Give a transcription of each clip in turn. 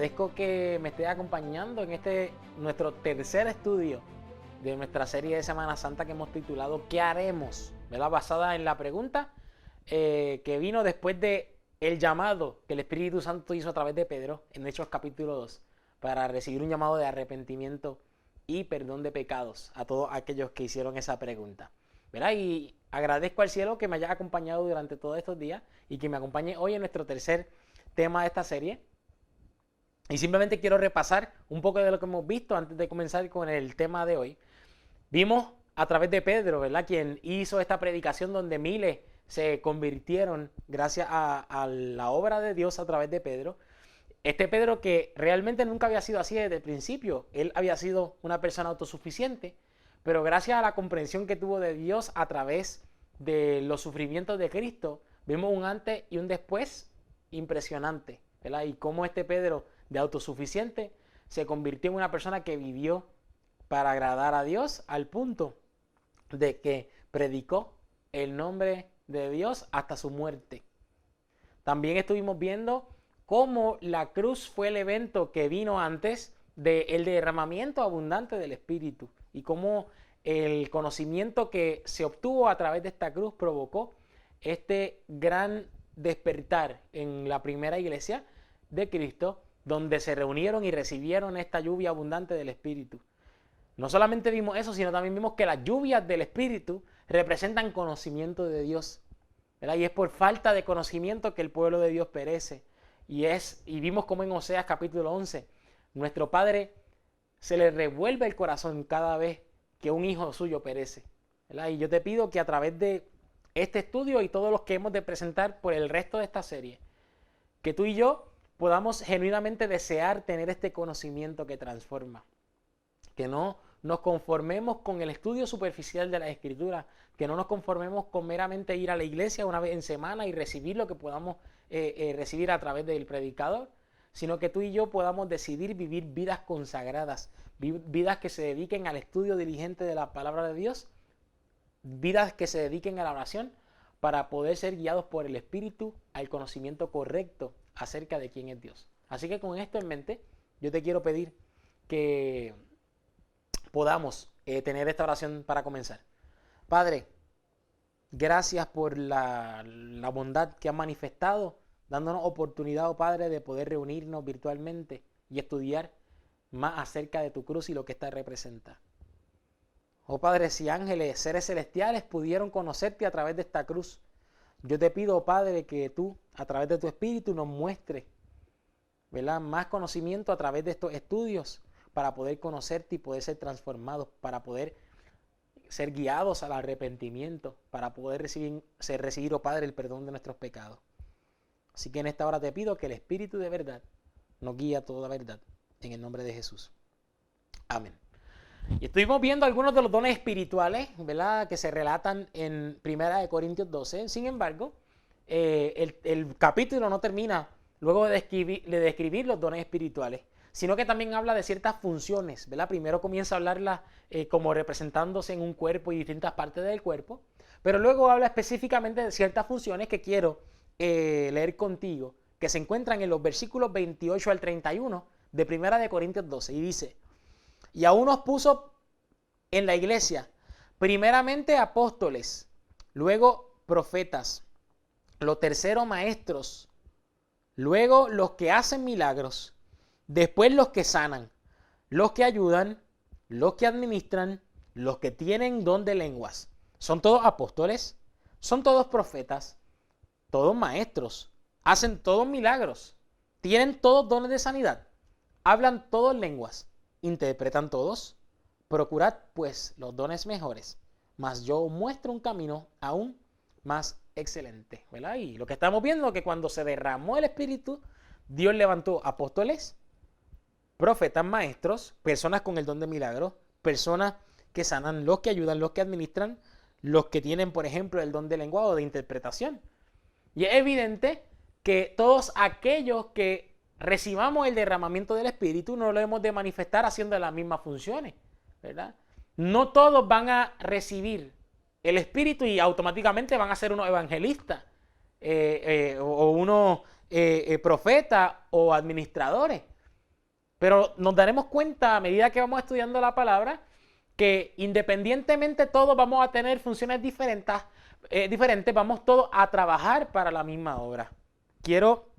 agradezco que me estés acompañando en nuestro tercer estudio de nuestra serie de Semana Santa que hemos titulado ¿Qué haremos? ¿Verdad? Basada en la pregunta que vino después de el llamado que el Espíritu Santo hizo a través de Pedro en Hechos capítulo 2 para recibir un llamado de arrepentimiento y perdón de pecados a todos aquellos que hicieron esa pregunta, ¿verdad? Y agradezco al cielo que me haya acompañado durante todos estos días y que me acompañe hoy en nuestro tercer tema de esta serie. Y simplemente quiero repasar un poco de lo que hemos visto antes de comenzar con el tema de hoy. Vimos a través de Pedro, ¿verdad?, quien hizo esta predicación donde miles se convirtieron gracias a la obra de Dios a través de Pedro. Este Pedro que realmente nunca había sido así desde el principio. Él había sido una persona autosuficiente, pero gracias a la comprensión que tuvo de Dios a través de los sufrimientos de Cristo, vimos un antes y un después impresionante, ¿verdad? Y cómo este Pedro de autosuficiente se convirtió en una persona que vivió para agradar a Dios al punto de que predicó el nombre de Dios hasta su muerte. También estuvimos viendo cómo la cruz fue el evento que vino antes del derramamiento abundante del Espíritu y cómo el conocimiento que se obtuvo a través de esta cruz provocó este gran despertar en la primera iglesia de Cristo, donde se reunieron y recibieron esta lluvia abundante del Espíritu. No solamente vimos eso, sino también vimos que las lluvias del Espíritu representan conocimiento de Dios, ¿verdad? Y es por falta de conocimiento que el pueblo de Dios perece. Y vimos como en Oseas capítulo 11, nuestro Padre se le revuelve el corazón cada vez que un hijo suyo perece, ¿verdad? Y yo te pido que a través de este estudio y todos los que hemos de presentar por el resto de esta serie, que tú y yo podamos genuinamente desear tener este conocimiento que transforma. Que no nos conformemos con el estudio superficial de la Escritura, que no nos conformemos con meramente ir a la iglesia una vez en semana y recibir lo que podamos recibir a través del predicador, sino que tú y yo podamos decidir vivir vidas consagradas, vidas que se dediquen al estudio diligente de la palabra de Dios, vidas que se dediquen a la oración para poder ser guiados por el Espíritu al conocimiento correcto acerca de quién es Dios. Así que con esto en mente, yo te quiero pedir que podamos tener esta oración para comenzar. Padre, gracias por la bondad que has manifestado, dándonos oportunidad, oh Padre, de poder reunirnos virtualmente y estudiar más acerca de tu cruz y lo que esta representa. Oh Padre, si ángeles, seres celestiales pudieron conocerte a través de esta cruz, yo te pido, oh Padre, que tú, a través de tu Espíritu, nos muestres, ¿verdad?, más conocimiento a través de estos estudios para poder conocerte y poder ser transformados, para poder ser guiados al arrepentimiento, para poder recibir, oh Padre, el perdón de nuestros pecados. Así que en esta hora te pido que el Espíritu de verdad nos guíe a toda verdad, en el nombre de Jesús. Amén. Y estuvimos viendo algunos de los dones espirituales, ¿verdad?, que se relatan en 1 Corintios 12. Sin embargo, el capítulo no termina luego de describir los dones espirituales, sino que también habla de ciertas funciones, ¿verdad? Primero comienza a hablarlas como representándose en un cuerpo y distintas partes del cuerpo, pero luego habla específicamente de ciertas funciones que quiero leer contigo, que se encuentran en los versículos 28 al 31 de 1 Corintios 12, y dice: y aún nos puso en la iglesia, primeramente apóstoles, luego profetas, lo tercero maestros, luego los que hacen milagros, después los que sanan, los que ayudan, los que administran, los que tienen don de lenguas. ¿Son todos apóstoles? ¿Son todos profetas? ¿Todos maestros? ¿Hacen todos milagros? ¿Tienen todos dones de sanidad? ¿Hablan todos lenguas? ¿Interpretan todos? Procurad pues los dones mejores, mas yo os muestro un camino aún más excelente, ¿verdad? Y lo que estamos viendo es que cuando se derramó el Espíritu, Dios levantó apóstoles, profetas, maestros, personas con el don de milagros, personas que sanan, los que ayudan, los que administran, los que tienen, por ejemplo, el don de lenguaje o de interpretación. Y es evidente que todos aquellos que recibamos el derramamiento del Espíritu no lo hemos de manifestar haciendo las mismas funciones, ¿verdad? No todos van a recibir el Espíritu y automáticamente van a ser unos evangelistas o unos profetas o administradores. Pero nos daremos cuenta a medida que vamos estudiando la palabra que independientemente todos vamos a tener funciones diferentes, vamos todos a trabajar para la misma obra. Quiero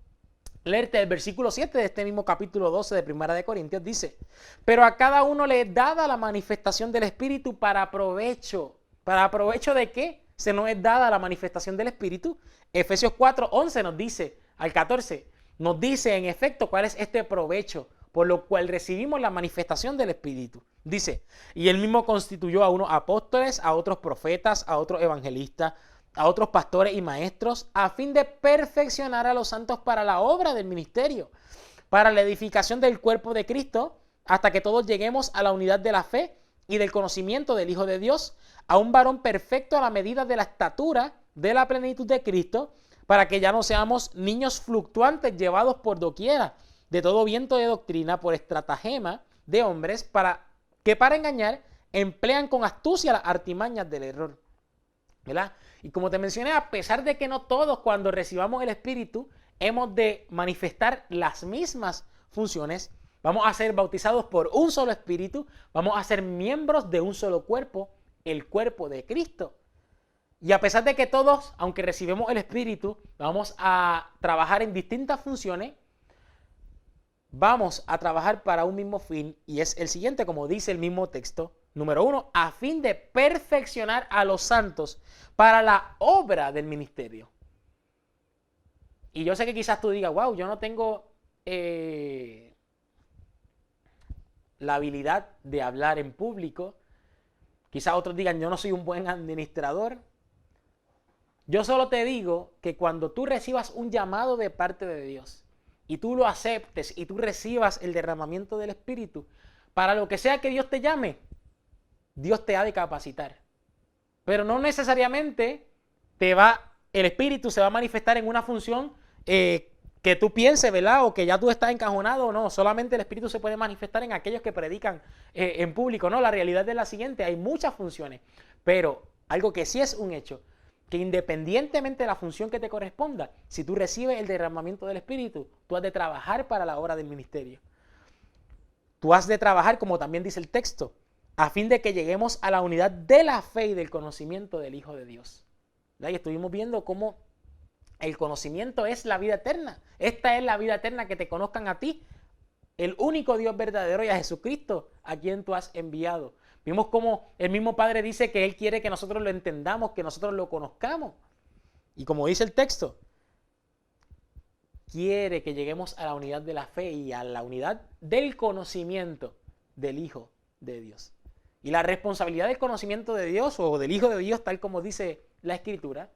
leerte el versículo 7 de este mismo capítulo 12 de Primera de Corintios. Dice, pero a cada uno le es dada la manifestación del Espíritu para provecho. ¿Para provecho de qué se nos es dada la manifestación del Espíritu? Efesios 4, 11 nos dice, al 14, nos dice en efecto cuál es este provecho, por lo cual recibimos la manifestación del Espíritu. Dice, y él mismo constituyó a unos apóstoles, a otros profetas, a otros evangelistas, a otros pastores y maestros, a fin de perfeccionar a los santos para la obra del ministerio, para la edificación del cuerpo de Cristo, hasta que todos lleguemos a la unidad de la fe y del conocimiento del Hijo de Dios, a un varón perfecto a la medida de la estatura de la plenitud de Cristo, para que ya no seamos niños fluctuantes llevados por doquiera, de todo viento de doctrina, por estratagema de hombres, que para engañar emplean con astucia las artimañas del error. ¿Verdad? Y como te mencioné, a pesar de que no todos cuando recibamos el Espíritu hemos de manifestar las mismas funciones, vamos a ser bautizados por un solo Espíritu, vamos a ser miembros de un solo cuerpo, el cuerpo de Cristo. Y a pesar de que todos, aunque recibimos el Espíritu, vamos a trabajar en distintas funciones, vamos a trabajar para un mismo fin, y es el siguiente, como dice el mismo texto. Número 1, a fin de perfeccionar a los santos para la obra del ministerio. Y yo sé que quizás tú digas, wow, yo no tengo la habilidad de hablar en público. Quizás otros digan, yo no soy un buen administrador. Yo solo te digo que cuando tú recibas un llamado de parte de Dios y tú lo aceptes y tú recibas el derramamiento del Espíritu, para lo que sea que Dios te llame, Dios te ha de capacitar. Pero no necesariamente el Espíritu se va a manifestar en una función que tú pienses, ¿verdad? O que ya tú estás encajonado o no. Solamente el Espíritu se puede manifestar en aquellos que predican en público. No, la realidad es la siguiente, hay muchas funciones. Pero algo que sí es un hecho, que independientemente de la función que te corresponda, si tú recibes el derramamiento del Espíritu, tú has de trabajar para la obra del ministerio. Tú has de trabajar, como también dice el texto, a fin de que lleguemos a la unidad de la fe y del conocimiento del Hijo de Dios. ¿Verdad? Y estuvimos viendo cómo el conocimiento es la vida eterna. Esta es la vida eterna, que te conozcan a ti, el único Dios verdadero, y a Jesucristo, a quien tú has enviado. Vimos cómo el mismo Padre dice que Él quiere que nosotros lo entendamos, que nosotros lo conozcamos. Y como dice el texto, quiere que lleguemos a la unidad de la fe y a la unidad del conocimiento del Hijo de Dios. Y la responsabilidad del conocimiento de Dios o del Hijo de Dios, tal como dice la Escritura,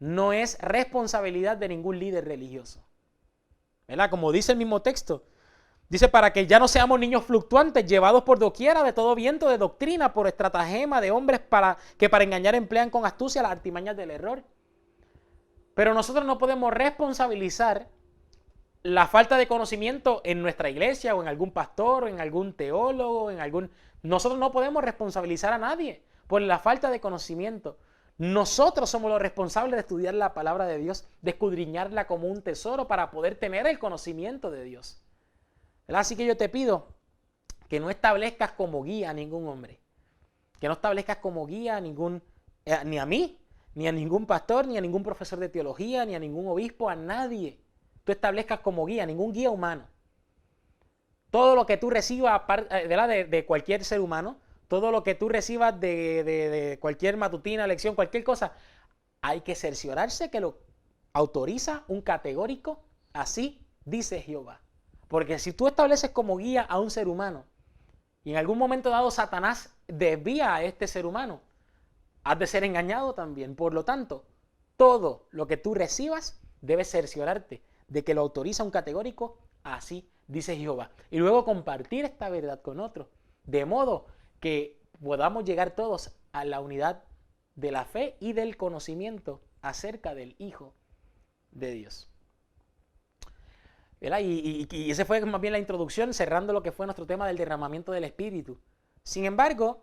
no es responsabilidad de ningún líder religioso. ¿Verdad? Como dice el mismo texto, dice, para que ya no seamos niños fluctuantes, llevados por doquiera de todo viento de doctrina, por estratagema de hombres que para engañar emplean con astucia las artimañas del error. Pero nosotros no podemos responsabilizar la falta de conocimiento en nuestra iglesia o en algún pastor o en algún teólogo, Nosotros no podemos responsabilizar a nadie por la falta de conocimiento. Nosotros somos los responsables de estudiar la palabra de Dios, de escudriñarla como un tesoro para poder tener el conocimiento de Dios. ¿Verdad? Así que yo te pido que no establezcas como guía a ningún hombre, que no establezcas como guía ni a mí, ni a ningún pastor, ni a ningún profesor de teología, ni a ningún obispo, a nadie. Tú establezcas como guía, ningún guía humano. Todo lo que tú recibas de cualquier ser humano, todo lo que tú recibas de cualquier matutina, lección, cualquier cosa, hay que cerciorarse que lo autoriza un categórico, así dice Jehová. Porque si tú estableces como guía a un ser humano y en algún momento dado Satanás desvía a este ser humano, has de ser engañado también. Por lo tanto, todo lo que tú recibas debes cerciorarte de que lo autoriza un categórico, así dice Jehová. Y luego compartir esta verdad con otros, de modo que podamos llegar todos a la unidad de la fe y del conocimiento acerca del Hijo de Dios. ¿Verdad? Y esa fue más bien la introducción, cerrando lo que fue nuestro tema del derramamiento del Espíritu. Sin embargo,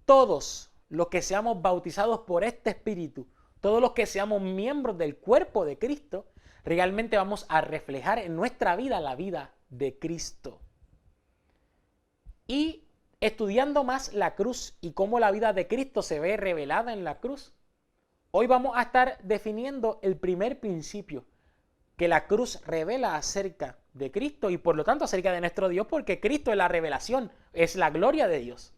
todos los que seamos bautizados por este Espíritu, todos los que seamos miembros del cuerpo de Cristo, realmente vamos a reflejar en nuestra vida la vida de Cristo. Y estudiando más la cruz y cómo la vida de Cristo se ve revelada en la cruz, hoy vamos a estar definiendo el primer principio que la cruz revela acerca de Cristo y por lo tanto acerca de nuestro Dios, porque Cristo es la revelación, es la gloria de Dios.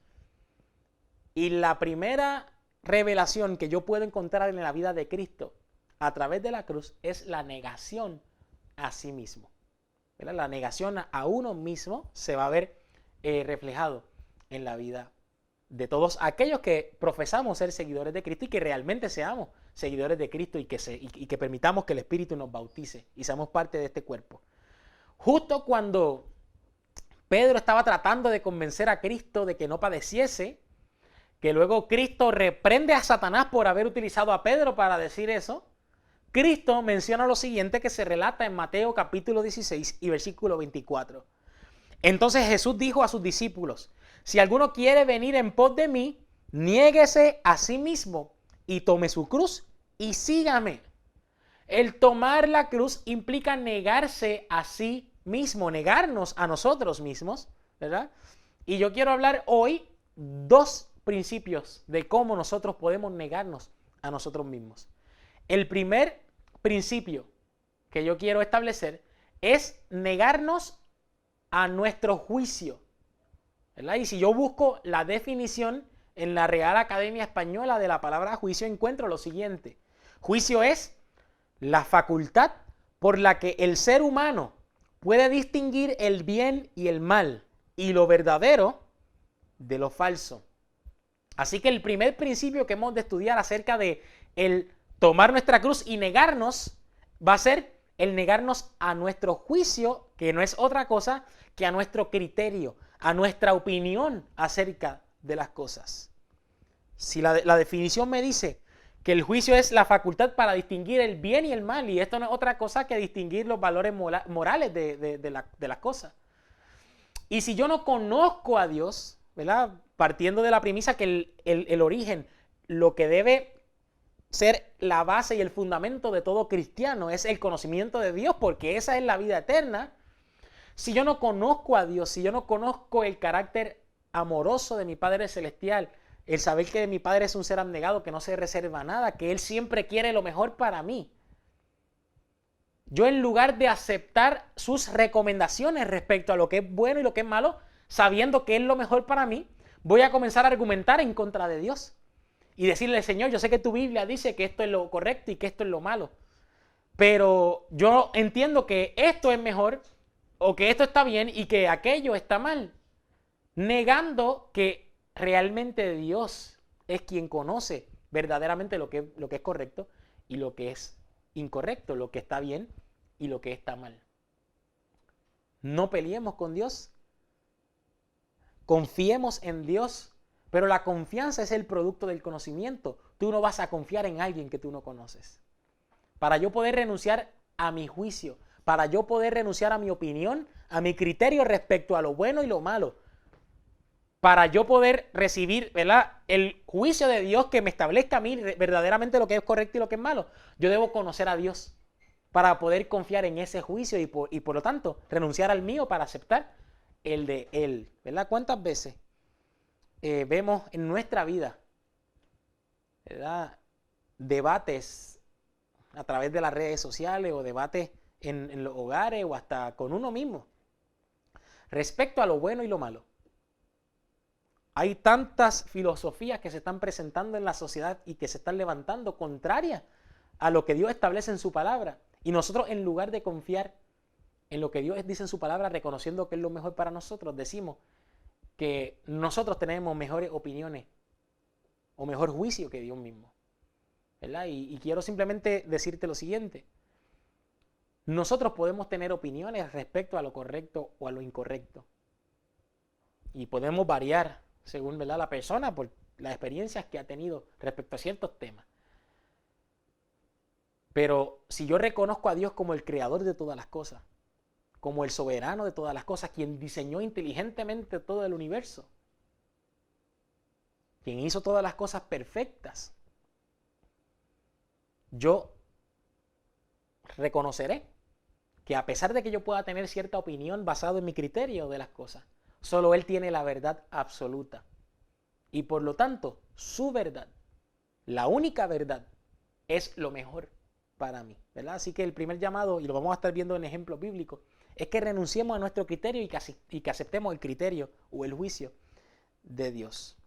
Y la primera revelación que yo puedo encontrar en la vida de Cristo a través de la cruz es la negación a sí mismo. ¿Verdad? La negación a uno mismo se va a ver reflejado en la vida de todos aquellos que profesamos ser seguidores de Cristo y que realmente seamos seguidores de Cristo y que permitamos que el Espíritu nos bautice y seamos parte de este cuerpo. Justo cuando Pedro estaba tratando de convencer a Cristo de que no padeciese, que luego Cristo reprende a Satanás por haber utilizado a Pedro para decir eso, Cristo menciona lo siguiente que se relata en Mateo capítulo 16 y versículo 24. Entonces Jesús dijo a sus discípulos: si alguno quiere venir en pos de mí, niéguese a sí mismo y tome su cruz y sígame. El tomar la cruz implica negarse a sí mismo, negarnos a nosotros mismos, ¿verdad? Y yo quiero hablar hoy dos principios de cómo nosotros podemos negarnos a nosotros mismos. El primer principio que yo quiero establecer es negarnos a nuestro juicio, ¿verdad? Y si yo busco la definición en la Real Academia Española de la palabra juicio, encuentro lo siguiente. Juicio es la facultad por la que el ser humano puede distinguir el bien y el mal y lo verdadero de lo falso. Así que el primer principio que hemos de estudiar acerca de el tomar nuestra cruz y negarnos va a ser el negarnos a nuestro juicio, que no es otra cosa que a nuestro criterio, a nuestra opinión acerca de las cosas. Si la definición me dice que el juicio es la facultad para distinguir el bien y el mal, y esto no es otra cosa que distinguir los valores morales de las cosas. Y si yo no conozco a Dios, ¿verdad? Partiendo de la premisa que el origen, lo que debe ser la base y el fundamento de todo cristiano es el conocimiento de Dios, porque esa es la vida eterna. Si yo no conozco a Dios, si yo no conozco el carácter amoroso de mi Padre Celestial, el saber que mi Padre es un ser abnegado, que no se reserva nada, que Él siempre quiere lo mejor para mí, yo en lugar de aceptar sus recomendaciones respecto a lo que es bueno y lo que es malo, sabiendo que es lo mejor para mí, voy a comenzar a argumentar en contra de Dios y decirle: Señor, yo sé que tu Biblia dice que esto es lo correcto y que esto es lo malo, pero yo entiendo que esto es mejor o que esto está bien y que aquello está mal, negando que realmente Dios es quien conoce verdaderamente lo que es correcto y lo que es incorrecto, lo que está bien y lo que está mal. No peleemos con Dios, confiemos en Dios, pero la confianza es el producto del conocimiento. Tú no vas a confiar en alguien que tú no conoces. Para yo poder renunciar a mi juicio, para yo poder renunciar a mi opinión, a mi criterio respecto a lo bueno y lo malo, para yo poder recibir, ¿verdad?, el juicio de Dios que me establezca a mí verdaderamente lo que es correcto y lo que es malo, yo debo conocer a Dios para poder confiar en ese juicio y por lo tanto renunciar al mío para aceptar el de Él, ¿verdad? ¿Cuántas veces vemos en nuestra vida, ¿verdad?, debates a través de las redes sociales o debates en los hogares o hasta con uno mismo respecto a lo bueno y lo malo? Hay tantas filosofías que se están presentando en la sociedad y que se están levantando contrarias a lo que Dios establece en su palabra. Y nosotros, en lugar de confiar en lo que Dios dice en su palabra, reconociendo que es lo mejor para nosotros, decimos que nosotros tenemos mejores opiniones o mejor juicio que Dios mismo, ¿verdad? Y quiero simplemente decirte lo siguiente. Nosotros podemos tener opiniones respecto a lo correcto o a lo incorrecto. Y podemos variar según, ¿verdad?, la persona por las experiencias que ha tenido respecto a ciertos temas. Pero si yo reconozco a Dios como el creador de todas las cosas, como el soberano de todas las cosas, quien diseñó inteligentemente todo el universo, quien hizo todas las cosas perfectas, yo reconoceré que a pesar de que yo pueda tener cierta opinión basada en mi criterio de las cosas, solo Él tiene la verdad absoluta. Y por lo tanto, su verdad, la única verdad, es lo mejor para mí, ¿verdad? Así que el primer llamado, y lo vamos a estar viendo en ejemplos bíblicos, es que renunciemos a nuestro criterio y que aceptemos el criterio o el juicio de Dios.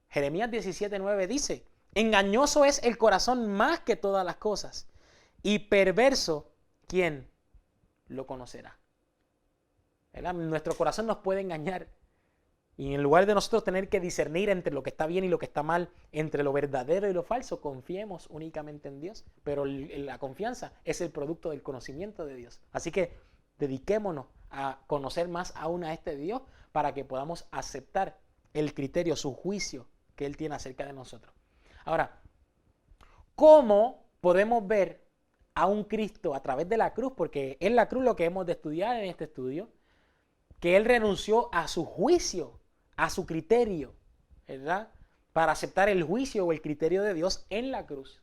Jeremías 17:9 dice, engañoso es el corazón más que todas las cosas, y perverso, ¿quién lo conocerá? ¿Verdad? Nuestro corazón nos puede engañar. Y en lugar de nosotros tener que discernir entre lo que está bien y lo que está mal, entre lo verdadero y lo falso, confiemos únicamente en Dios. Pero la confianza es el producto del conocimiento de Dios. Así que dediquémonos a conocer más aún a este Dios para que podamos aceptar el criterio, su juicio que Él tiene acerca de nosotros. Ahora, ¿cómo podemos ver a un Cristo a través de la cruz? Porque es la cruz lo que hemos de estudiar en este estudio, que Él renunció a su juicio, a su criterio, ¿verdad? Para aceptar el juicio o el criterio de Dios en la cruz.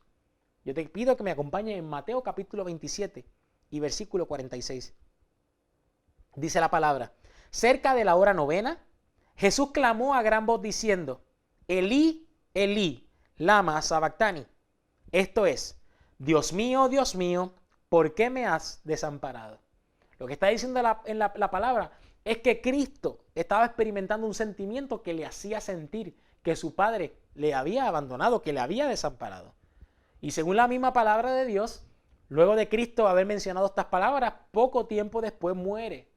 Yo te pido que me acompañes en Mateo capítulo 27 y versículo 46. Dice la palabra, cerca de la hora novena, Jesús clamó a gran voz diciendo, Elí, Elí, lama sabactani. Esto es, Dios mío, ¿por qué me has desamparado? Lo que está diciendo en la palabra es que Cristo estaba experimentando un sentimiento que le hacía sentir que su Padre le había abandonado, que le había desamparado. Y según la misma palabra de Dios, luego de Cristo haber mencionado estas palabras, poco tiempo después muere.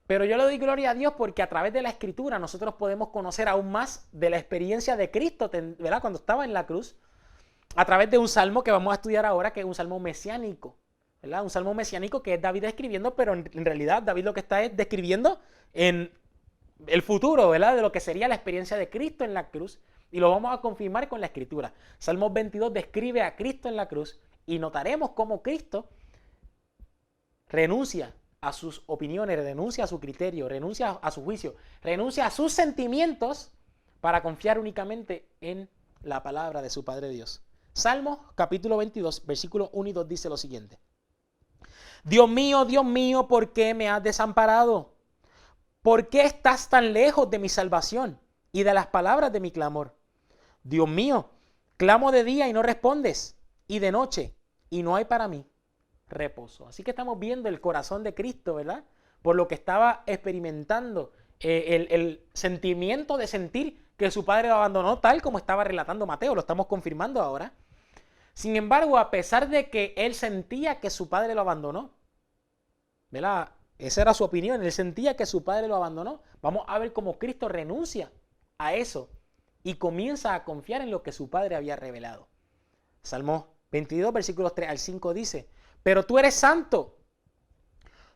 Pero yo le doy gloria a Dios porque a través de la Escritura nosotros podemos conocer aún más de la experiencia de Cristo, ¿verdad? Cuando estaba en la cruz, a través de un salmo que vamos a estudiar ahora, que es un salmo mesiánico, ¿verdad? Un salmo mesiánico que es David escribiendo, pero en realidad David lo que está es describiendo en el futuro, ¿verdad? De lo que sería la experiencia de Cristo en la cruz, y lo vamos a confirmar con la Escritura. Salmo 22 describe a Cristo en la cruz y notaremos cómo Cristo renuncia a sus opiniones, renuncia a su criterio, renuncia a su juicio, renuncia a sus sentimientos para confiar únicamente en la palabra de su Padre Dios. Salmo capítulo 22, versículos 1 y 2 dice lo siguiente. Dios mío, ¿por qué me has desamparado? ¿Por qué estás tan lejos de mi salvación y de las palabras de mi clamor? Dios mío, clamo de día y no respondes, y de noche y no hay para mí reposo. Así que estamos viendo el corazón de Cristo, ¿verdad? Por lo que estaba experimentando el sentimiento de sentir que su Padre lo abandonó, tal como estaba relatando Mateo, lo estamos confirmando ahora. Sin embargo, a pesar de que él sentía que su Padre lo abandonó, ¿verdad? Esa era su opinión, él sentía que su Padre lo abandonó. Vamos a ver cómo Cristo renuncia a eso y comienza a confiar en lo que su Padre había revelado. Salmo 22, versículos 3 al 5 dice, pero tú eres santo,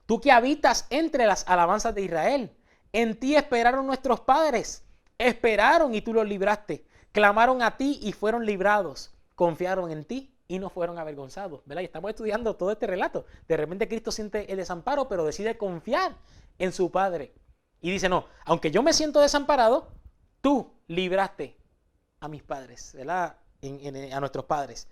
tú que habitas entre las alabanzas de Israel. En ti esperaron nuestros padres, esperaron y tú los libraste. Clamaron a ti y fueron librados. Confiaron en ti y no fueron avergonzados. ¿Verdad? Y estamos estudiando todo este relato. De repente Cristo siente el desamparo, pero decide confiar en su Padre. Y dice, no, aunque yo me siento desamparado, tú libraste a mis padres, ¿verdad? A nuestros padres.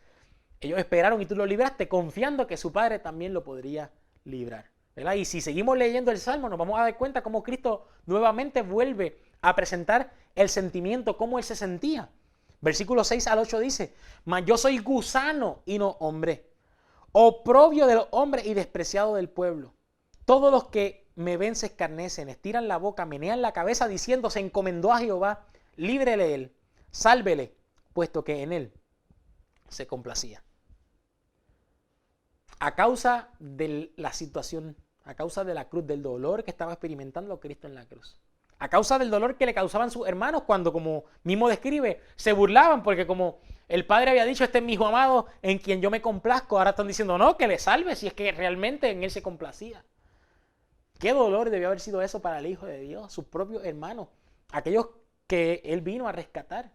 Ellos esperaron y tú lo libraste confiando que su Padre también lo podría librar, ¿verdad? Y si seguimos leyendo el Salmo nos vamos a dar cuenta cómo Cristo nuevamente vuelve a presentar el sentimiento, cómo Él se sentía. Versículo 6 al 8 dice, mas yo soy gusano y no hombre, oprobio de los hombres y despreciado del pueblo. Todos los que me ven se escarnecen, estiran la boca, menean la cabeza diciendo, se encomendó a Jehová, líbrele Él, sálvele, puesto que en Él se complacía. A causa de la situación, a causa de la cruz, del dolor que estaba experimentando Cristo en la cruz, a causa del dolor que le causaban sus hermanos cuando, como mismo describe, se burlaban porque como el Padre había dicho, este es mi hijo amado en quien yo me complazco, ahora están diciendo, no, que le salve si es que realmente en Él se complacía. Qué dolor debió haber sido eso para el Hijo de Dios, sus propios hermanos, aquellos que Él vino a rescatar.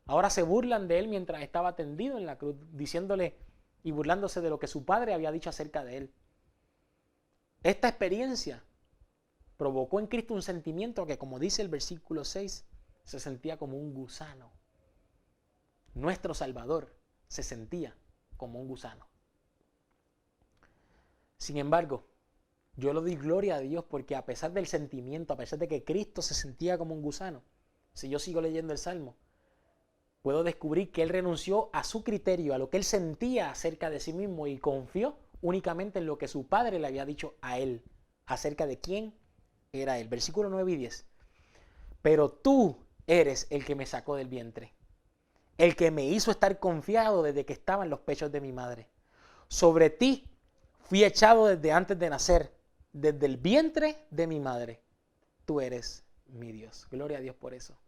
Ahora se burlan de Él mientras estaba tendido en la cruz, diciéndole y burlándose de lo que su Padre había dicho acerca de Él. Esta experiencia provocó en Cristo un sentimiento que, como dice el versículo 6, se sentía como un gusano. Nuestro Salvador se sentía como un gusano. Sin embargo, yo le doy gloria a Dios porque a pesar del sentimiento, a pesar de que Cristo se sentía como un gusano, si yo sigo leyendo el Salmo, puedo descubrir que Él renunció a su criterio, a lo que Él sentía acerca de sí mismo y confió únicamente en lo que su Padre le había dicho a Él acerca de quién era Él. Versículo 9 y 10. Pero tú eres el que me sacó del vientre, el que me hizo estar confiado desde que estaba en los pechos de mi madre. Sobre ti fui echado desde antes de nacer, desde el vientre de mi madre. Tú eres mi Dios. Gloria a Dios por eso.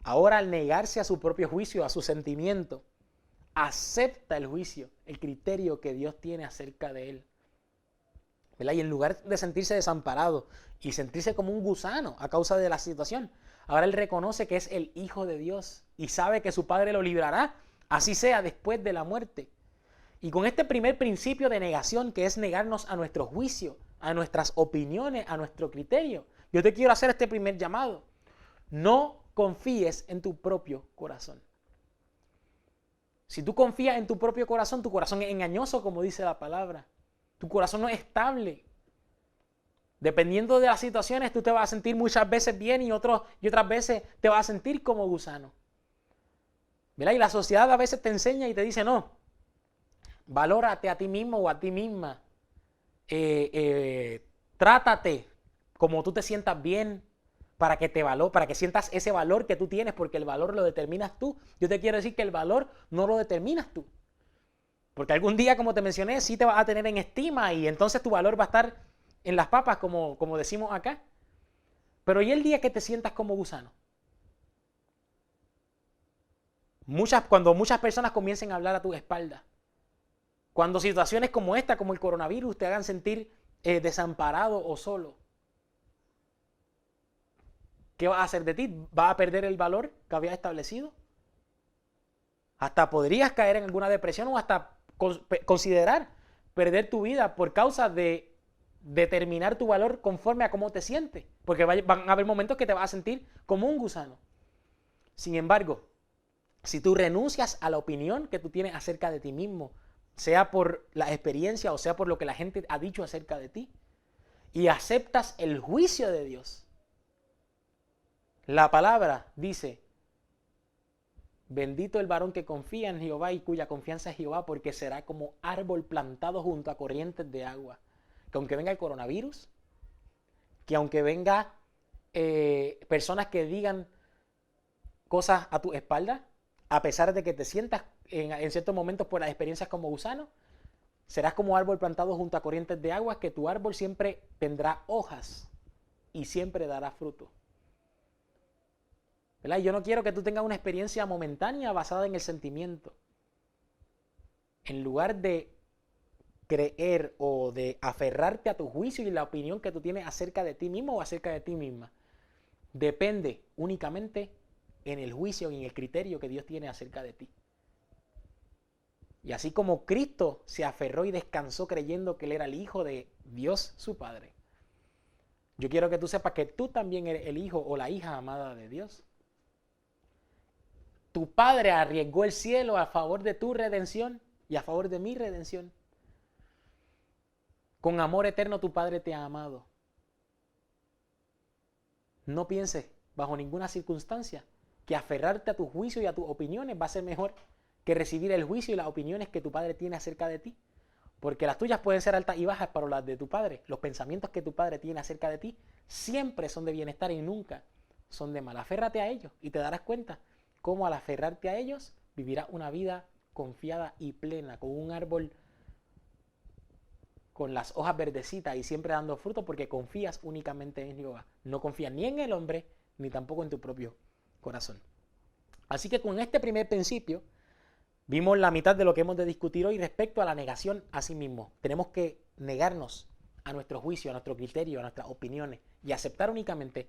Ahora, al negarse a su propio juicio, a su sentimiento, acepta el juicio, el criterio que Dios tiene acerca de él. ¿Verdad? Y en lugar de sentirse desamparado y sentirse como un gusano a causa de la situación, ahora él reconoce que es el Hijo de Dios y sabe que su Padre lo librará, así sea después de la muerte. Y con este primer principio de negación, que es negarnos a nuestro juicio, a nuestras opiniones, a nuestro criterio, yo te quiero hacer este primer llamado. No confíes en tu propio corazón. Si tú confías en tu propio corazón, tu corazón es engañoso, como dice la palabra. Tu corazón no es estable. Dependiendo de las situaciones, tú te vas a sentir muchas veces bien y otras veces te vas a sentir como gusano. ¿Verdad? Y la sociedad a veces te enseña y te dice, no, valórate a ti mismo o a ti misma. Trátate como tú te sientas bien para que sientas ese valor que tú tienes, porque el valor lo determinas tú. Yo te quiero decir que el valor no lo determinas tú. Porque algún día, como te mencioné, sí te vas a tener en estima y entonces tu valor va a estar en las papas, como decimos acá. Pero ¿y el día que te sientas como gusano? Cuando muchas personas comiencen a hablar a tu espalda, cuando situaciones como esta, como el coronavirus, te hagan sentir desamparado o solo, ¿qué vas a hacer de ti? ¿Vas a perder el valor que habías establecido? Hasta podrías caer en alguna depresión o hasta considerar perder tu vida por causa de determinar tu valor conforme a cómo te sientes. Porque van a haber momentos que te vas a sentir como un gusano. Sin embargo, si tú renuncias a la opinión que tú tienes acerca de ti mismo, sea por la experiencia o sea por lo que la gente ha dicho acerca de ti, y aceptas el juicio de Dios, la palabra dice, bendito el varón que confía en Jehová y cuya confianza es Jehová, porque será como árbol plantado junto a corrientes de agua. Que aunque venga el coronavirus, que aunque venga personas que digan cosas a tu espalda, a pesar de que te sientas en ciertos momentos por las experiencias como gusano, serás como árbol plantado junto a corrientes de agua, que tu árbol siempre tendrá hojas y siempre dará fruto. ¿Verdad? Yo no quiero que tú tengas una experiencia momentánea basada en el sentimiento. En lugar de creer o de aferrarte a tu juicio y la opinión que tú tienes acerca de ti mismo o acerca de ti misma, depende únicamente en el juicio y en el criterio que Dios tiene acerca de ti. Y así como Cristo se aferró y descansó creyendo que Él era el Hijo de Dios su Padre, yo quiero que tú sepas que tú también eres el hijo o la hija amada de Dios. Tu Padre arriesgó el cielo a favor de tu redención y a favor de mi redención. Con amor eterno tu Padre te ha amado. No pienses bajo ninguna circunstancia que aferrarte a tu juicio y a tus opiniones va a ser mejor que recibir el juicio y las opiniones que tu Padre tiene acerca de ti. Porque las tuyas pueden ser altas y bajas, pero las de tu Padre, los pensamientos que tu Padre tiene acerca de ti, siempre son de bienestar y nunca son de mal. Aférrate a ellos y te darás cuenta cómo al aferrarte a ellos vivirás una vida confiada y plena, con un árbol con las hojas verdecitas y siempre dando fruto, porque confías únicamente en Jehová. No confías ni en el hombre, ni tampoco en tu propio corazón. Así que con este primer principio, vimos la mitad de lo que hemos de discutir hoy respecto a la negación a sí mismo. Tenemos que negarnos a nuestro juicio, a nuestro criterio, a nuestras opiniones y aceptar únicamente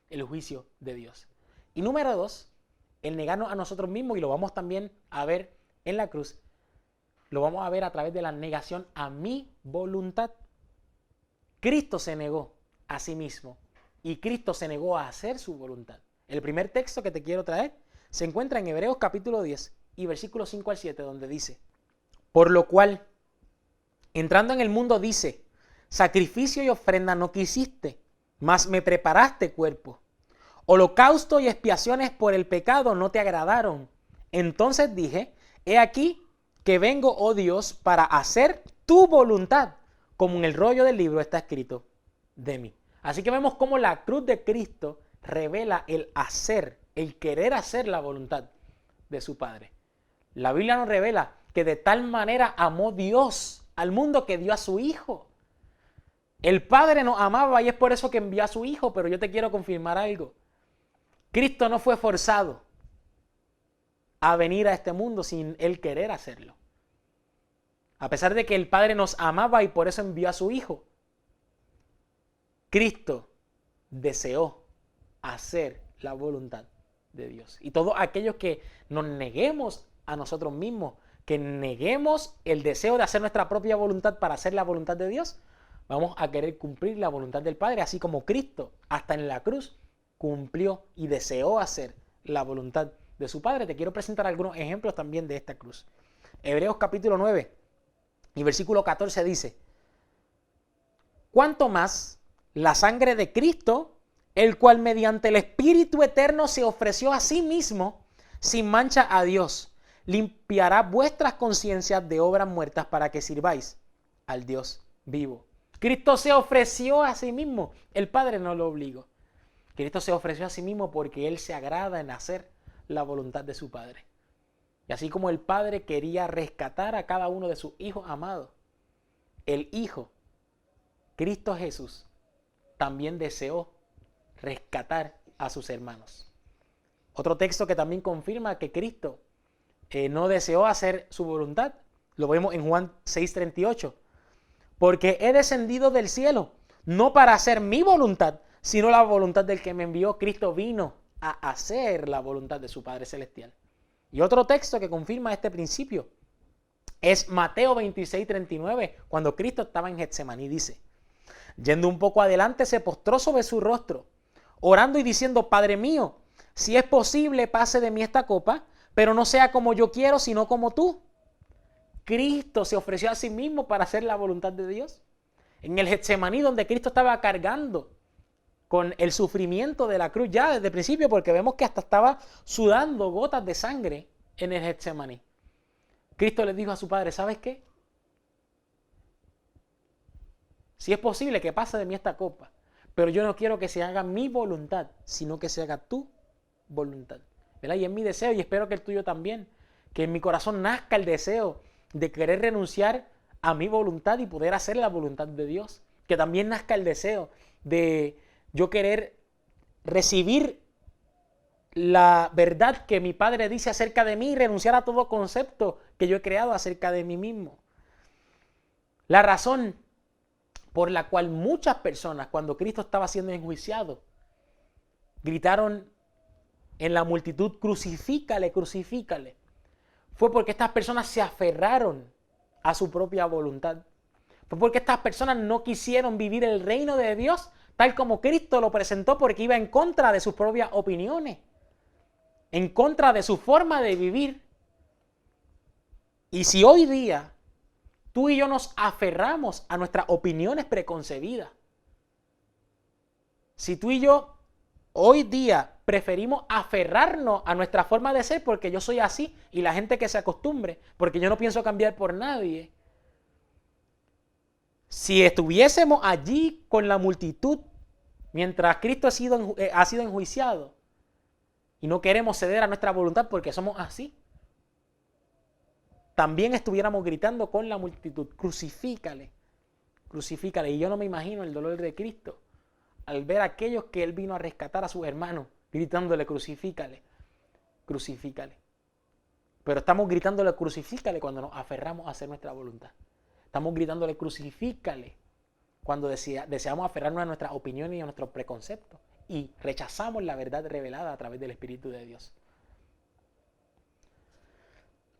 el juicio de Dios. Y número 2, el negarnos a nosotros mismos, y lo vamos también a ver en la cruz, lo vamos a ver a través de la negación a mi voluntad. Cristo se negó a sí mismo y Cristo se negó a hacer su voluntad. El primer texto que te quiero traer se encuentra en Hebreos capítulo 10 y versículos 5 al 7, donde dice: por lo cual, Entrando en el mundo dice, sacrificio y ofrenda no quisiste, mas me preparaste cuerpo. Holocausto y expiaciones por el pecado no te agradaron. Entonces dije, he aquí que vengo, oh Dios, para hacer tu voluntad, como en el rollo del libro está escrito de mí. Así que vemos cómo la cruz de Cristo revela el hacer, el querer hacer la voluntad de su Padre. La Biblia nos revela que de tal manera amó Dios al mundo que dio a su Hijo. El Padre nos amaba y es por eso que envió a su Hijo, pero yo te quiero confirmar algo. Cristo no fue forzado a venir a este mundo sin Él querer hacerlo. A pesar de que el Padre nos amaba y por eso envió a su Hijo, Cristo deseó hacer la voluntad de Dios. Y todos aquellos que nos neguemos a nosotros mismos, que neguemos el deseo de hacer nuestra propia voluntad para hacer la voluntad de Dios, vamos a querer cumplir la voluntad del Padre, así como Cristo, hasta en la cruz, cumplió y deseó hacer la voluntad de su Padre. Te quiero presentar algunos ejemplos también de esta cruz. Hebreos capítulo 9 y versículo 14 dice, ¿cuánto más la sangre de Cristo, el cual mediante el Espíritu Eterno se ofreció a sí mismo sin mancha a Dios, limpiará vuestras conciencias de obras muertas para que sirváis al Dios vivo? Cristo se ofreció a sí mismo, el Padre no lo obligó. Cristo se ofreció a sí mismo porque Él se agrada en hacer la voluntad de su Padre. Y así como el Padre quería rescatar a cada uno de sus hijos amados, el Hijo, Cristo Jesús, también deseó rescatar a sus hermanos. Otro texto que también confirma que Cristo no deseó hacer su voluntad, lo vemos en Juan 6:38. Porque he descendido del cielo, no para hacer mi voluntad, sino la voluntad del que me envió. Cristo vino a hacer la voluntad de su Padre Celestial. Y otro texto que confirma este principio es Mateo 26:39, cuando Cristo estaba en Getsemaní, dice, yendo un poco adelante, se postró sobre su rostro, orando y diciendo, Padre mío, si es posible, pase de mí esta copa, pero no sea como yo quiero, sino como tú. Cristo se ofreció a sí mismo para hacer la voluntad de Dios. En el Getsemaní, donde Cristo estaba cargando con el sufrimiento de la cruz ya desde el principio, porque vemos que hasta estaba sudando gotas de sangre en el Getsemaní. Cristo le dijo a su Padre, ¿sabes qué? Si es posible que pase de mí esta copa, pero yo no quiero que se haga mi voluntad, sino que se haga tu voluntad. ¿Verdad? Y es mi deseo, y espero que el tuyo también, que en mi corazón nazca el deseo de querer renunciar a mi voluntad y poder hacer la voluntad de Dios. Que también nazca el deseo de yo querer recibir la verdad que mi Padre dice acerca de mí y renunciar a todo concepto que yo he creado acerca de mí mismo. La razón por la cual muchas personas, cuando Cristo estaba siendo enjuiciado, gritaron en la multitud, crucifícale, crucifícale, fue porque estas personas se aferraron a su propia voluntad. Fue porque estas personas no quisieron vivir el reino de Dios tal como Cristo lo presentó, porque iba en contra de sus propias opiniones, en contra de su forma de vivir. Y si hoy día tú y yo nos aferramos a nuestras opiniones preconcebidas, si tú y yo hoy día preferimos aferrarnos a nuestra forma de ser porque yo soy así y la gente que se acostumbre, porque yo no pienso cambiar por nadie. Si estuviésemos allí con la multitud mientras Cristo ha sido enjuiciado y no queremos ceder a nuestra voluntad porque somos así, también estuviéramos gritando con la multitud, crucifícale, crucifícale. Y yo no me imagino el dolor de Cristo al ver a aquellos que Él vino a rescatar a sus hermanos, gritándole crucifícale, crucifícale. Pero estamos gritándole crucifícale cuando nos aferramos a hacer nuestra voluntad. Estamos gritándole crucifícale cuando deseamos aferrarnos a nuestras opiniones y a nuestros preconceptos y rechazamos la verdad revelada a través del Espíritu de Dios.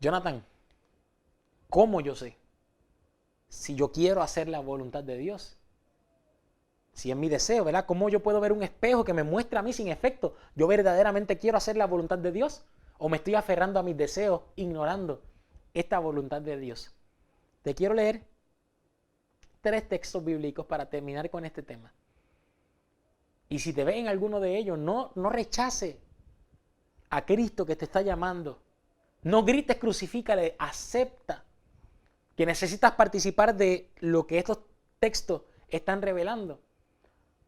Jonathan, ¿cómo yo sé si yo quiero hacer la voluntad de Dios? Si es mi deseo, ¿verdad? ¿Cómo yo puedo ver un espejo que me muestre a mí sin efecto? ¿Yo verdaderamente quiero hacer la voluntad de Dios? ¿O me estoy aferrando a mis deseos, ignorando esta voluntad de Dios? Te quiero leer 3 textos bíblicos para terminar con este tema. Y si te ves en alguno de ellos, no rechace a Cristo que te está llamando. No grites, crucifícale, acepta que necesitas participar de lo que estos textos están revelando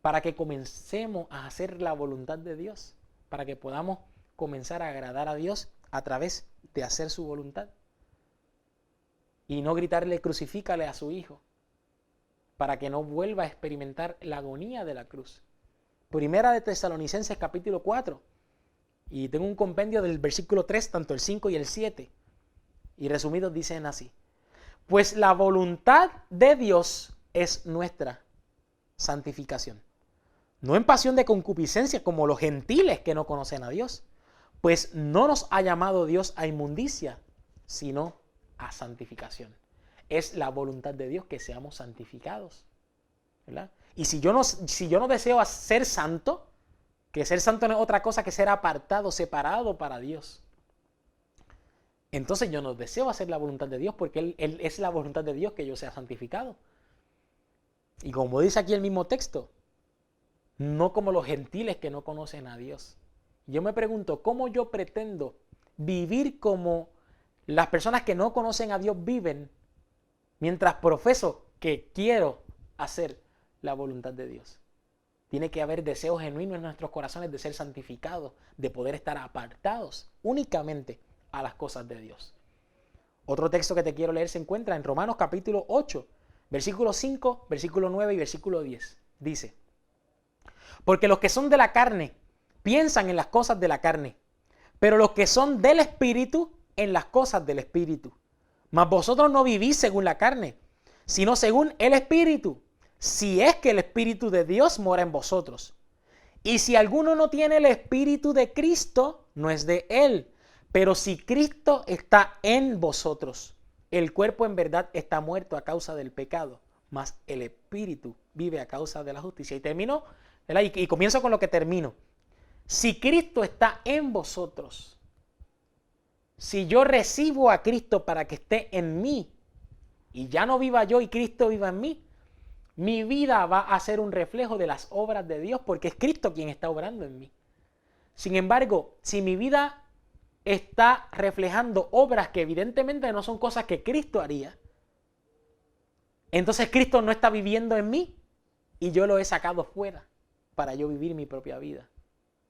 para que comencemos a hacer la voluntad de Dios, para que podamos comenzar a agradar a Dios a través de hacer su voluntad. Y no gritarle, crucifícale a su hijo, para que no vuelva a experimentar la agonía de la cruz. Primera de Tesalonicenses capítulo 4. Y tengo un compendio del versículo 3, tanto el 5 y el 7. Y resumidos dicen así. Pues la voluntad de Dios es nuestra santificación. No en pasión de concupiscencia como los gentiles que no conocen a Dios. Pues no nos ha llamado Dios a inmundicia, sino a santificación. Es la voluntad de Dios que seamos santificados, ¿verdad? Y si yo no deseo ser santo, que ser santo no es otra cosa que ser apartado, separado para Dios, entonces yo no deseo hacer la voluntad de Dios, porque Él es la voluntad de Dios que yo sea santificado. Y como dice aquí el mismo texto, no como los gentiles que no conocen a Dios. Yo me pregunto, ¿cómo yo pretendo vivir como las personas que no conocen a Dios viven, mientras profeso que quiero hacer la voluntad de Dios? Tiene que haber deseos genuinos en nuestros corazones de ser santificados, de poder estar apartados únicamente a las cosas de Dios. Otro texto que te quiero leer se encuentra en Romanos capítulo 8, versículo 5, versículo 9 y versículo 10. Dice, porque los que son de la carne piensan en las cosas de la carne, pero los que son del Espíritu en las cosas del Espíritu. Mas vosotros no vivís según la carne, sino según el Espíritu, si es que el Espíritu de Dios mora en vosotros. Y si alguno no tiene el Espíritu de Cristo, no es de él. Pero si Cristo está en vosotros, el cuerpo en verdad está muerto a causa del pecado, mas el Espíritu vive a causa de la justicia. Y termino, y comienzo con lo que termino. Si Cristo está en vosotros, si yo recibo a Cristo para que esté en mí, y ya no viva yo y Cristo viva en mí, mi vida va a ser un reflejo de las obras de Dios, porque es Cristo quien está obrando en mí. Sin embargo, si mi vida está reflejando obras que evidentemente no son cosas que Cristo haría, entonces Cristo no está viviendo en mí y yo lo he sacado fuera para yo vivir mi propia vida.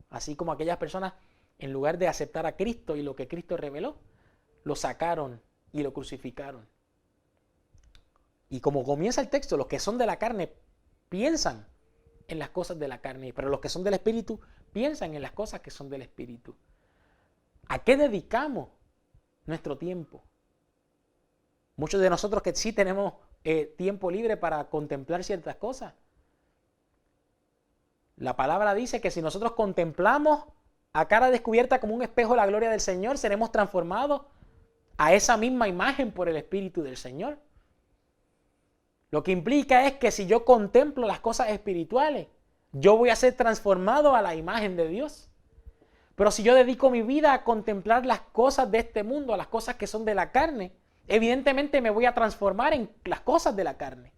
Así como aquellas personas, en lugar de aceptar a Cristo y lo que Cristo reveló, lo sacaron y lo crucificaron. Y como comienza el texto, los que son de la carne piensan en las cosas de la carne, pero los que son del Espíritu piensan en las cosas que son del Espíritu. ¿A qué dedicamos nuestro tiempo? Muchos de nosotros que sí tenemos tiempo libre para contemplar ciertas cosas. La palabra dice que si nosotros contemplamos a cara descubierta como un espejo la gloria del Señor, seremos transformados a esa misma imagen por el Espíritu del Señor. Lo que implica es que si yo contemplo las cosas espirituales, yo voy a ser transformado a la imagen de Dios. Pero si yo dedico mi vida a contemplar las cosas de este mundo, a las cosas que son de la carne, evidentemente me voy a transformar en las cosas de la carne.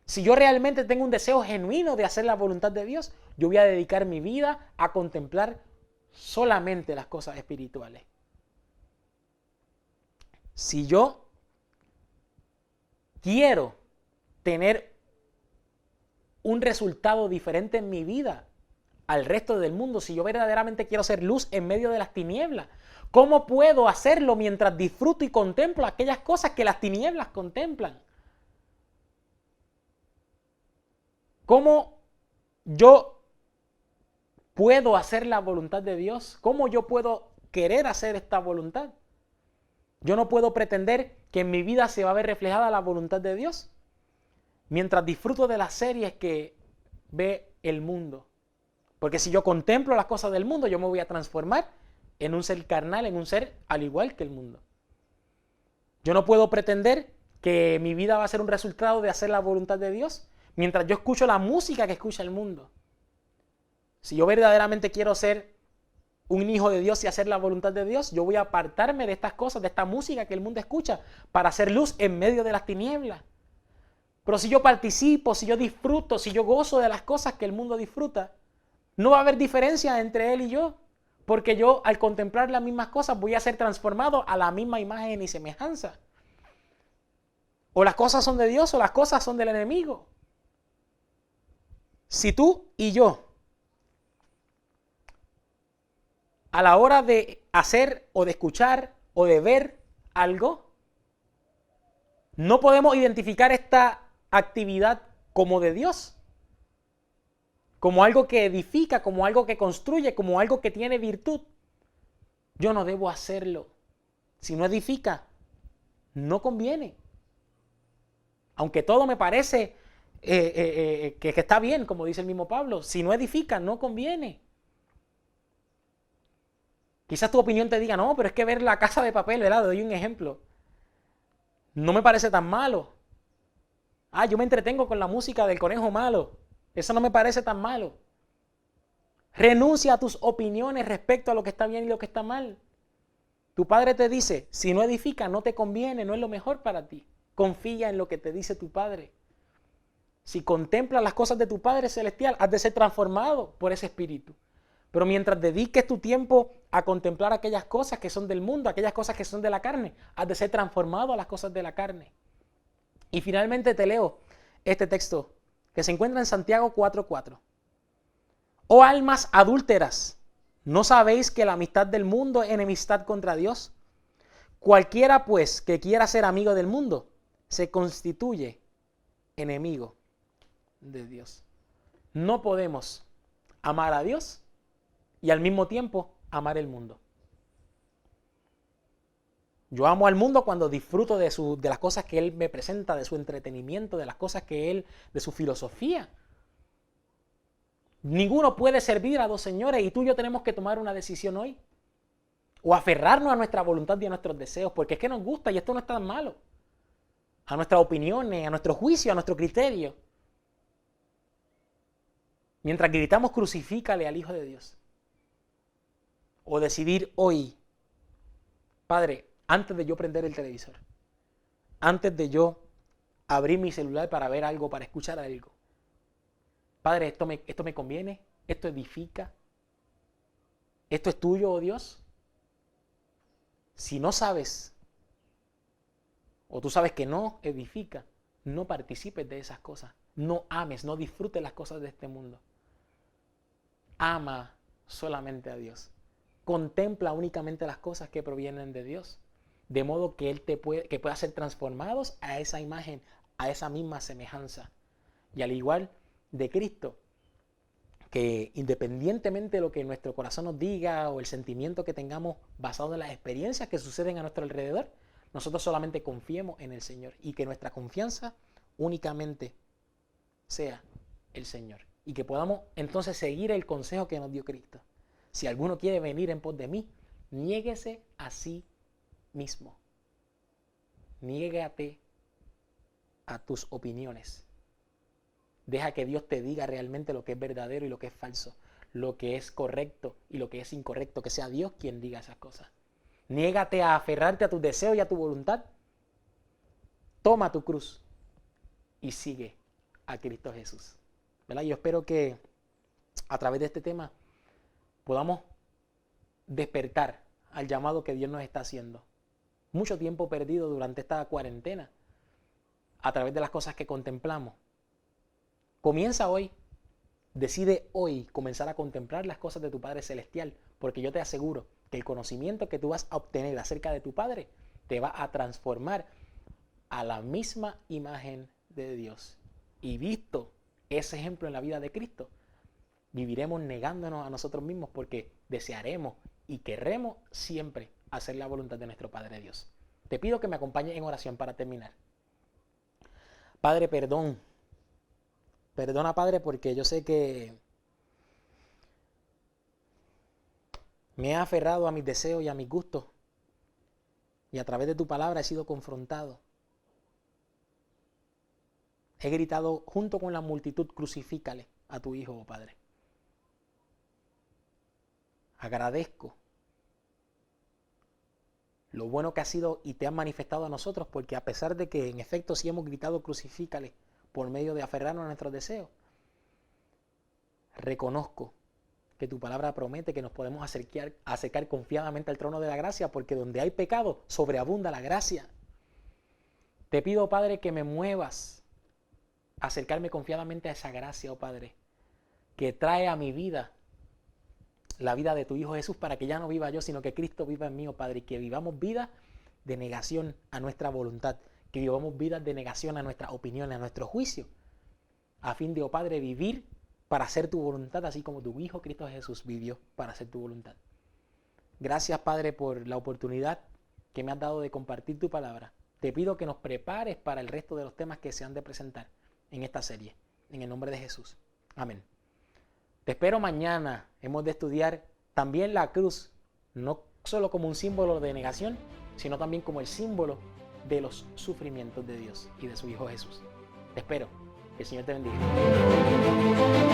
Si yo realmente tengo un deseo genuino de hacer la voluntad de Dios, yo voy a dedicar mi vida a contemplar solamente las cosas espirituales. Si yo quiero tener un resultado diferente en mi vida al resto del mundo, si yo verdaderamente quiero ser luz en medio de las tinieblas, ¿cómo puedo hacerlo mientras disfruto y contemplo aquellas cosas que las tinieblas contemplan? ¿Cómo yo puedo hacer la voluntad de Dios? ¿Cómo yo puedo querer hacer esta voluntad? Yo no puedo pretender que en mi vida se va a ver reflejada la voluntad de Dios mientras disfruto de las series que ve el mundo. Porque si yo contemplo las cosas del mundo, yo me voy a transformar en un ser carnal, en un ser al igual que el mundo. Yo no puedo pretender que mi vida va a ser un resultado de hacer la voluntad de Dios mientras yo escucho la música que escucha el mundo. Si yo verdaderamente quiero ser un hijo de Dios y hacer la voluntad de Dios, yo voy a apartarme de estas cosas, de esta música que el mundo escucha, para hacer luz en medio de las tinieblas. Pero si yo participo, si yo disfruto, si yo gozo de las cosas que el mundo disfruta, no va a haber diferencia entre él y yo. Porque yo, al contemplar las mismas cosas, voy a ser transformado a la misma imagen y semejanza. O las cosas son de Dios o las cosas son del enemigo. Si tú y yo, a la hora de hacer o de escuchar o de ver algo, no podemos identificar esta actividad como de Dios, como algo que edifica, como algo que construye, como algo que tiene virtud, yo no debo hacerlo. Si no edifica, no conviene. Aunque todo me parece que está bien, como dice el mismo Pablo, si no edifica, no conviene. Quizás tu opinión te diga, no, pero es que ver La Casa de Papel, ¿verdad? Doy un ejemplo. No me parece tan malo. Yo me entretengo con la música del conejo malo. Eso no me parece tan malo. Renuncia a tus opiniones respecto a lo que está bien y lo que está mal. Tu padre te dice, si no edifica, no te conviene, no es lo mejor para ti. Confía en lo que te dice tu padre. Si contemplas las cosas de tu Padre Celestial, has de ser transformado por ese espíritu. Pero mientras dediques tu tiempo a contemplar aquellas cosas que son del mundo, aquellas cosas que son de la carne, has de ser transformado a las cosas de la carne. Y finalmente te leo este texto que se encuentra en Santiago 4:4. Oh almas adúlteras, ¿no sabéis que la amistad del mundo es enemistad contra Dios? Cualquiera pues que quiera ser amigo del mundo, se constituye enemigo de Dios. No podemos amar a Dios y al mismo tiempo amar el mundo. Yo amo al mundo cuando disfruto de las cosas que Él me presenta, de su entretenimiento, de las cosas de su filosofía. Ninguno puede servir a dos señores y tú y yo tenemos que tomar una decisión hoy. O aferrarnos a nuestra voluntad y a nuestros deseos, porque es que nos gusta y esto no es tan malo. A nuestras opiniones, a nuestro juicio, a nuestro criterio. Mientras gritamos, crucifícale al Hijo de Dios. O decidir hoy, Padre, antes de yo prender el televisor, antes de yo abrir mi celular para ver algo, para escuchar algo, Padre, esto me conviene, esto edifica, esto es tuyo, oh Dios. Si no sabes, o tú sabes que no edifica, no participes de esas cosas, no ames, no disfrutes las cosas de este mundo. Ama solamente a Dios. Contempla únicamente las cosas que provienen de Dios, de modo que Él que pueda ser transformados a esa imagen, a esa misma semejanza. Y al igual de Cristo, que independientemente de lo que nuestro corazón nos diga o el sentimiento que tengamos basado en las experiencias que suceden a nuestro alrededor, nosotros solamente confiemos en el Señor y que nuestra confianza únicamente sea el Señor. Y que podamos entonces seguir el consejo que nos dio Cristo. Si alguno quiere venir en pos de mí, niéguese a sí mismo. Niégate a tus opiniones. Deja que Dios te diga realmente lo que es verdadero y lo que es falso, lo que es correcto y lo que es incorrecto, que sea Dios quien diga esas cosas. Niégate a aferrarte a tus deseos y a tu voluntad. Toma tu cruz y sigue a Cristo Jesús. ¿Verdad? Yo espero que a través de este tema podamos despertar al llamado que Dios nos está haciendo. Mucho tiempo perdido durante esta cuarentena a través de las cosas que contemplamos. Comienza hoy, decide hoy comenzar a contemplar las cosas de tu Padre Celestial, porque yo te aseguro que el conocimiento que tú vas a obtener acerca de tu Padre te va a transformar a la misma imagen de Dios. Y visto ese ejemplo en la vida de Cristo, viviremos negándonos a nosotros mismos porque desearemos y querremos siempre hacer la voluntad de nuestro Padre Dios. Te pido que me acompañes en oración para terminar. Padre, perdona, Padre, porque yo sé que me he aferrado a mis deseos y a mis gustos y a través de tu palabra he sido confrontado. He gritado junto con la multitud, crucifícale a tu Hijo, oh Padre. Agradezco lo bueno que has sido y te has manifestado a nosotros, porque a pesar de que en efecto sí hemos gritado crucifícale por medio de aferrarnos a nuestros deseos. Reconozco que tu palabra promete que nos podemos acercar confiadamente al trono de la gracia, porque donde hay pecado, sobreabunda la gracia. Te pido, Padre, que me muevas a acercarme confiadamente a esa gracia, oh Padre, que trae a mi vida la vida de tu Hijo Jesús, para que ya no viva yo, sino que Cristo viva en mí, oh Padre, y que vivamos vidas de negación a nuestra voluntad, que vivamos vidas de negación a nuestras opiniones, a nuestro juicio, a fin de, oh Padre, vivir para hacer tu voluntad, así como tu Hijo Cristo Jesús vivió para hacer tu voluntad. Gracias, Padre, por la oportunidad que me has dado de compartir tu palabra. Te pido que nos prepares para el resto de los temas que se han de presentar en esta serie. En el nombre de Jesús. Amén. Te espero mañana. Hemos de estudiar también la cruz, no solo como un símbolo de negación, sino también como el símbolo de los sufrimientos de Dios y de su Hijo Jesús. Te espero. Que el Señor te bendiga.